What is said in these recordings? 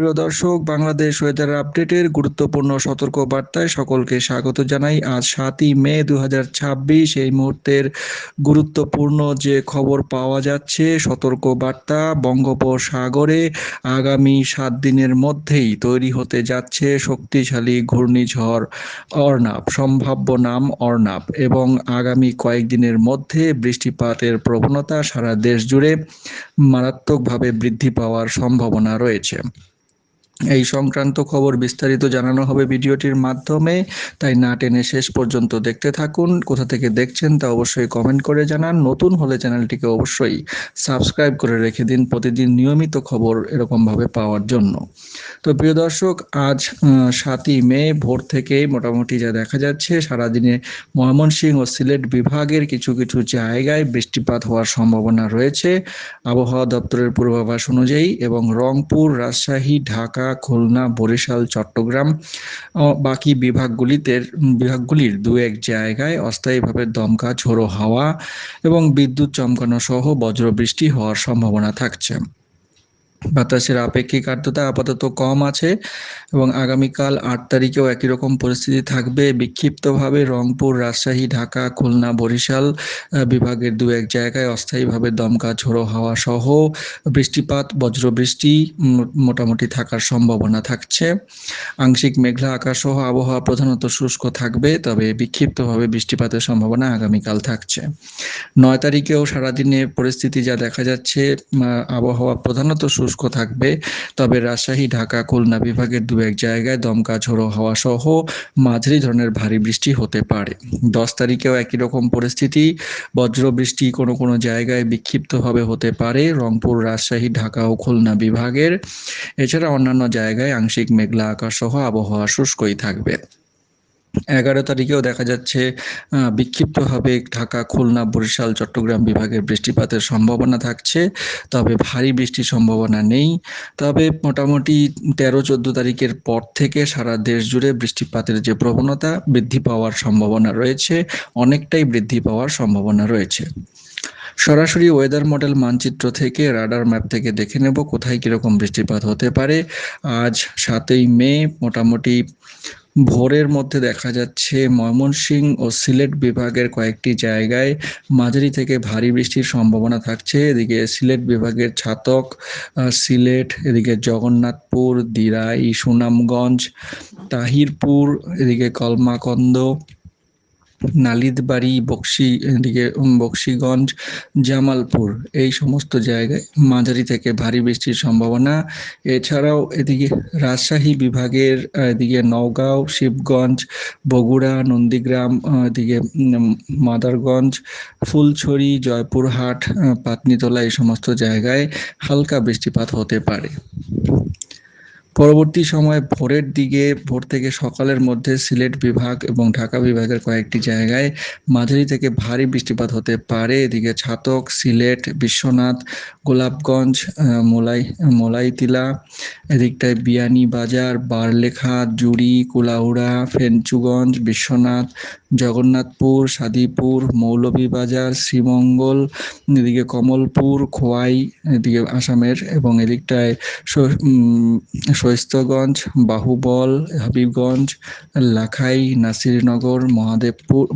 প্রিয় দর্শক, বাংলাদেশ ওয়েদার আপডেটের গুরুত্বপূর্ণ সতর্ক বার্তায় সকলকে স্বাগত জানাই। আজ 7ই মে 2026 এই মুহূর্তের গুরুত্বপূর্ণ যে খবর পাওয়া যাচ্ছে, সতর্ক বার্তা। বঙ্গোপসাগরে আগামী 7 দিনের মধ্যেই তৈরি হতে যাচ্ছে শক্তিশালী ঘূর্ণিঝড় অর্নাব, সম্ভাব্য নাম অর্নাব, এবং আগামী কয়েকদিনের মধ্যে বৃষ্টিপাতের প্রবণতা সারা দেশ জুড়ে মারাত্মকভাবে বৃদ্ধি পাওয়ার সম্ভাবনা রয়েছে। এই সংক্রান্ত খবর বিস্তারিত জানানো হবে ভিডিওটির মাধ্যমে, তাই না টেনে শেষ পর্যন্ত দেখতে থাকুন। কোথা থেকে দেখছেন তা অবশ্যই কমেন্ট করে জানান। নতুন হলে চ্যানেলটিকে অবশ্যই সাবস্ক্রাইব করে রেখে দিন প্রতিদিন নিয়মিত খবর এরকমভাবে পাওয়ার জন্য। তো প্রিয় দর্শক, আজ 7ই মে ভোর থেকে মোটামুটি যা দেখা যাচ্ছে, সারাদিনে ময়মনসিংহ ও সিলেট বিভাগের কিছু কিছু জায়গায় বৃষ্টিপাত হওয়ার সম্ভাবনা রয়েছে আবহাওয়া দপ্তরের পূর্বাভাস অনুযায়ী, এবং রংপুর, রাজশাহী, ঢাকা, খুলনা, বরিশাল, চট্টগ্রাম বাকি বিভাগগুলির দু এক জায়গায় অস্থায়ীভাবে দমকা ঝোড়ো হাওয়া এবং বিদ্যুৎ চমকানো সহ বজ্রবৃষ্টি হওয়ার সম্ভাবনা থাকছে। বাতাসের আপেক্ষিক আর্দ্রতা আপাতত কম আছে এবং আগামীকাল 8 তারিখেও একই রকম পরিস্থিতি থাকবে। বিক্ষিপ্তভাবে রংপুর, রাজশাহী, ঢাকা, খুলনা, বরিশাল বিভাগের দু এক জায়গায় অস্থায়ীভাবে দমকা ঝোড়ো হাওয়া সহ বৃষ্টিপাত, বজ্রবৃষ্টি মোটামুটি থাকার সম্ভাবনা থাকছে। আংশিক মেঘলা আকাশ সহ আবহাওয়া প্রধানত শুষ্ক থাকবে, তবে বিক্ষিপ্তভাবে বৃষ্টিপাতের সম্ভাবনা আগামীকাল থাকছে। 9 তারিখেও সারাদিনে পরিস্থিতি যা দেখা যাচ্ছে, আবহাওয়া প্রধানত শুষ্ক থাকবে, তবে রাজশাহী, ঢাকা, খুলনা বিভাগের দু এক জায়গায় দমকা ঝোড়ো হাওয়া সহ মাঝারি ধরনের ভারী বৃষ্টি হতে পারে। 10 তারিখেও একই রকম পরিস্থিতি, বজ্রবৃষ্টি কোনো কোনো জায়গায় বিক্ষিপ্তভাবে হতে পারে রংপুর, রাজশাহী, ঢাকা ও খুলনা বিভাগের। এছাড়া অন্যান্য জায়গায় আংশিক মেঘলা আকাশ সহ আবহাওয়া শুষ্কই থাকবে। 11 তারিখেও দেখা যাচ্ছে বিক্ষিপ্তভাবে ঢাকা, খুলনা, বরিশাল, চট্টগ্রাম বিভাগের বৃষ্টিপাতের সম্ভাবনা থাকছে, তবে ভারী বৃষ্টির সম্ভাবনা নেই। তবে মোটামুটি 13-14 তারিখের পর থেকে সারা দেশ জুড়ে বৃষ্টিপাতের যে প্রবণতা বৃদ্ধি পাওয়ার সম্ভাবনা রয়েছে, অনেকটাই বৃদ্ধি পাওয়ার সম্ভাবনা রয়েছে। সরাসরি ওয়েদার মডেল মানচিত্র থেকে, রাডার ম্যাপ থেকে দেখে নেব কোথায় কীরকম বৃষ্টিপাত হতে পারে। আজ 7ই মে মোটামুটি ভোরের মধ্যে দেখা যাচ্ছে ময়মনসিংহ ও সিলেট বিভাগের কয়েকটি জায়গায় মাঝারি থেকে ভারী বৃষ্টির সম্ভাবনা থাকছে। এদিকে সিলেট বিভাগের ছাতক, সিলেট, এদিকে জগন্নাথপুর, দিরাই, সুনামগঞ্জ, তাহিরপুর, এদিকে কলমাকন্দ, নালিতাবাড়ী, বকশীগঞ্জ, জামালপুর, এই সমস্ত জায়গায় মাঝারি থেকে ভারী বৃষ্টির সম্ভাবনা। এছাড়াও এদিকে রাজশাহী বিভাগের এদিকে নওগাঁও, শিবগঞ্জ, বগুড়া, নন্দীগ্রাম, এদিকে মাদারগঞ্জ, ফুলছড়ি, জয়পুরহাট, পাতনিতলা, এই সমস্ত জায়গায় হালকা বৃষ্টিপাত হতে পারে। পরবর্তী সময়ে ভোরের দিকে, ভোর থেকে সকালের মধ্যে সিলেট বিভাগ এবং ঢাকা বিভাগের কয়েকটি জায়গায় মাঝারি থেকে ভারী বৃষ্টিপাত হতে পারে। এদিকে ছাতক, সিলেট, বিশ্বনাথ, গোলাপগঞ্জ, মোলাইতিলা, এদিকটায় বিয়ানীবাজার, বারলেখা, জুড়ি, কুলাউড়া, ফেঞ্চুগঞ্জ, বিশ্বনাথ, জগন্নাথপুর, সাদিপুর, মৌলভীবাজার, শ্রীমঙ্গল, এদিকে কমলপুর, খোয়াই, এদিকে আসামের, এবং এদিকটায় শৈস্তগঞ্জ, বাহুবল, হাবিবগঞ্জ, লাখাই, নাসিরনগর,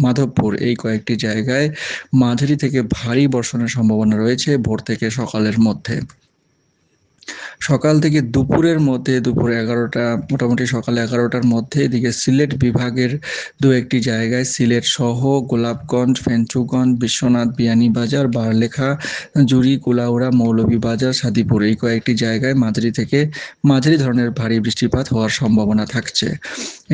মাধবপুর, এই কয়েকটি জায়গায় মাঝারি থেকে ভারী বর্ষণের সম্ভাবনা রয়েছে ভোর থেকে সকালের মধ্যে। সকাল থেকে দুপুরের মধ্যে, দুপুর 11টা, মোটামুটি সকাল 11টার মধ্যে এদিকে সিলেট বিভাগের দু একটি জায়গায়, সিলেট সহ গোলাপগঞ্জ, ফেঞ্চুগঞ্জ, বিশ্বনাথ, বিয়ানীবাজার, বারলেখা, জুড়ি, কুলাউড়া, মৌলভীবাজার, সাদিপুর, এই কয়েকটি জায়গায় মাঝারি থেকে মাঝারি ধরনের ভারী বৃষ্টিপাত হওয়ার সম্ভাবনা থাকছে।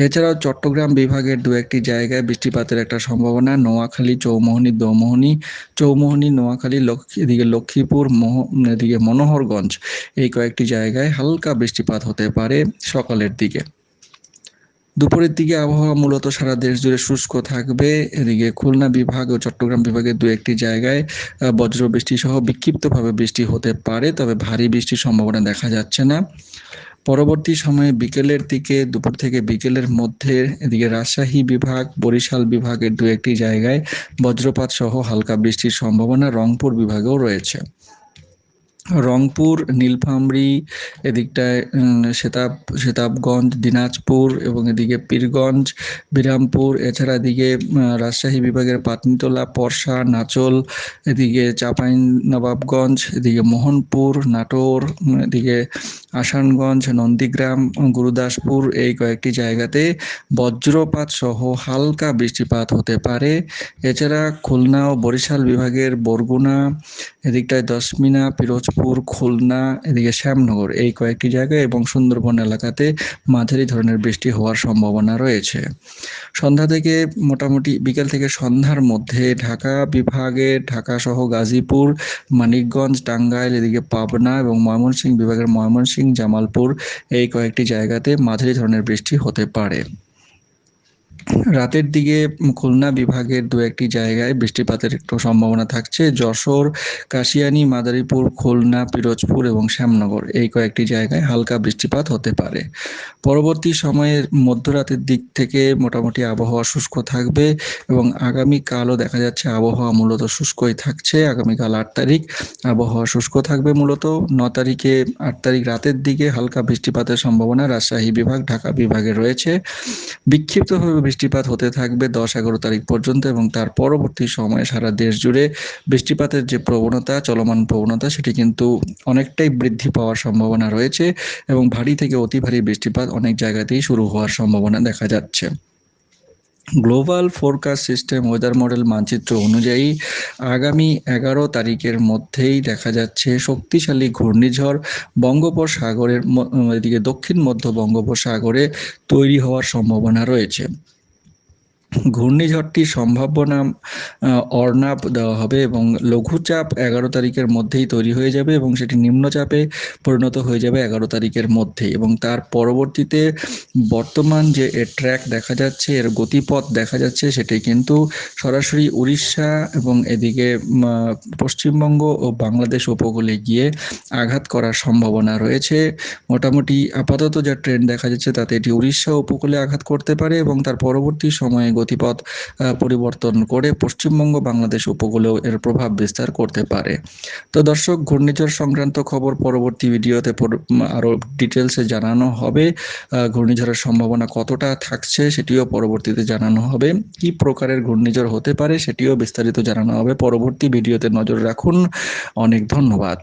এছাড়াও চট্টগ্রাম বিভাগের দু একটি জায়গায় বৃষ্টিপাতের একটা সম্ভাবনা। নোয়াখালী, চৌমোহনী, নোয়াখালী, এদিকে লক্ষ্মীপুর, এদিকে মনোহরগঞ্জ, এই কয়েকটি জায়গায় হালকা বৃষ্টিপাত হতে পারে সকালের দিকে। দুপুরের দিকে আবহাওয়া মূলত সারা দেশ জুড়ে শুষ্ক থাকবে। এদিকে খুলনা বিভাগ ও চট্টগ্রাম বিভাগের দু একটি জায়গায় বজ্রবৃষ্টি সহ বিক্ষিপ্তভাবে বৃষ্টি হতে পারে, তবে ভারী বৃষ্টির সম্ভাবনা দেখা যাচ্ছে না। পরবর্তী সময়ে বিকেলের দিকে, দুপুর থেকে বিকেলের মধ্যে এদিকে রাজশাহী বিভাগ, বরিশাল বিভাগের দু একটি জায়গায় বজ্রপাত সহ হালকা বৃষ্টির সম্ভাবনা রংপুর বিভাগেও রয়েছে। রংপুর, নীলফামারী, এদিকটায় সেতাবগঞ্জ, দিনাজপুর এবং এদিকে পীরগঞ্জ, বিরামপুর, এছাড়া এদিকে রাজশাহী বিভাগের পাতনিতলা, পরশা, নাচল, এদিকে চাঁপাইনবাবগঞ্জ, এদিকে মোহনপুর, নাটোর, এদিকে আসানগঞ্জ, নন্দীগ্রাম, গুরুদাসপুর, এই কয়েকটি জায়গাতে বজ্রপাত সহ হালকা বৃষ্টিপাত হতে পারে। এছাড়া খুলনা ও বরিশাল বিভাগের বরগুনা, এদিকটায় দশমিনা, পিরোজপুর, খুলনা, এদিকে শ্যামনগর, এই কয়েকটি জায়গায় এবং সুন্দরবন এলাকাতে মাঝারি ধরনের বৃষ্টি হওয়ার সম্ভাবনা রয়েছে। সন্ধ্যা থেকে মোটামুটি বিকেল থেকে সন্ধ্যার মধ্যে ঢাকা বিভাগে ঢাকা সহ গাজীপুর, মানিকগঞ্জ, টাঙ্গাইল, এদিকে পাবনা এবং ময়মনসিংহ বিভাগের ময়মনসিংহ, জামালপুর, এই কয়েকটি জায়গাতে মাঝারি ধরনের বৃষ্টি হতে পারে। রাতের দিকে খুলনা বিভাগের দু একটি জায়গায় বৃষ্টিপাতের একটু সম্ভাবনা থাকছে। যশোর, কাশিয়ানী, মাদারীপুর, খুলনা, পিরোজপুর এবং শ্যামনগর, এই কয়েকটি জায়গায় হালকা বৃষ্টিপাত হতে পারে। পরবর্তী সময়ে মধ্যরাতের দিক থেকে মোটামুটি আবহাওয়া শুষ্ক থাকবে এবং আগামীকালও দেখা যাচ্ছে আবহাওয়া মূলত শুষ্কই থাকছে। আগামীকাল 8 তারিখ আবহাওয়া শুষ্ক থাকবে মূলত। 9 তারিখে 8 তারিখ রাতের দিকে হালকা বৃষ্টিপাতের সম্ভাবনা রাজশাহী বিভাগ, ঢাকা বিভাগে রয়েছে। বিক্ষিপ্তভাবে বৃষ্টিপাত হতে থাকবে 10-11 তারিখ পর্যন্ত এবং তার পরবর্তী সময়ে সারা দেশ জুড়ে বৃষ্টিপাতের যে প্রবণতা, চলমান প্রবণতা, সেটি কিন্তু অনেকটাই বৃদ্ধি পাওয়ার সম্ভাবনা রয়েছে এবং ভারী থেকে অতি ভারী বৃষ্টিপাত অনেক জায়গাতেই শুরু হওয়ার সম্ভাবনা দেখা যাচ্ছে। Global forecast system weather model মানচিত্র অনুযায়ী আগামী 11 তারিখের মধ্যেই দেখা যাচ্ছে শক্তিশালী ঘূর্ণিঝড় বঙ্গোপসাগরের এদিকে দক্ষিণ মধ্য বঙ্গোপসাগরে তৈরি হওয়ার সম্ভাবনা রয়েছে। ঘূর্ণিঝড়টির সম্ভাব্য নাম অর্নাব দেওয়া হবে এবং লঘুচাপ 11 তারিখের মধ্যেই তৈরি হয়ে যাবে এবং সেটি নিম্নচাপে পরিণত হয়ে যাবে 11 তারিখের মধ্যেই এবং তার পরবর্তীতে বর্তমান যে এর ট্র্যাক দেখা যাচ্ছে, এর গতিপথ দেখা যাচ্ছে, সেটি কিন্তু সরাসরি উড়িষ্যা এবং এদিকে পশ্চিমবঙ্গ ও বাংলাদেশ উপকূলে গিয়ে আঘাত করার সম্ভাবনা রয়েছে। মোটামুটি আপাতত যা ট্রেন্ড দেখা যাচ্ছে তাতে এটি উড়িষ্যা উপকূলে আঘাত করতে পারে এবং তার পরবর্তী সময়ে গতিপথ পরিবর্তন করে পশ্চিমবঙ্গ, বাংলাদেশ উপকূলেও এর প্রভাব বিস্তার করতে পারে। তো দর্শক, ঘূর্ণিঝড় সংক্রান্ত খবর পরবর্তী ভিডিওতে আরও ডিটেলসে জানানো হবে। ঘূর্ণিঝড়ের সম্ভাবনা কতটা থাকছে সেটিও পরবর্তীতে জানানো হবে। কি প্রকারের ঘূর্ণিঝড় হতে পারে সেটিও বিস্তারিত জানানো হবে পরবর্তী ভিডিওতে। নজর রাখুন। অনেক ধন্যবাদ।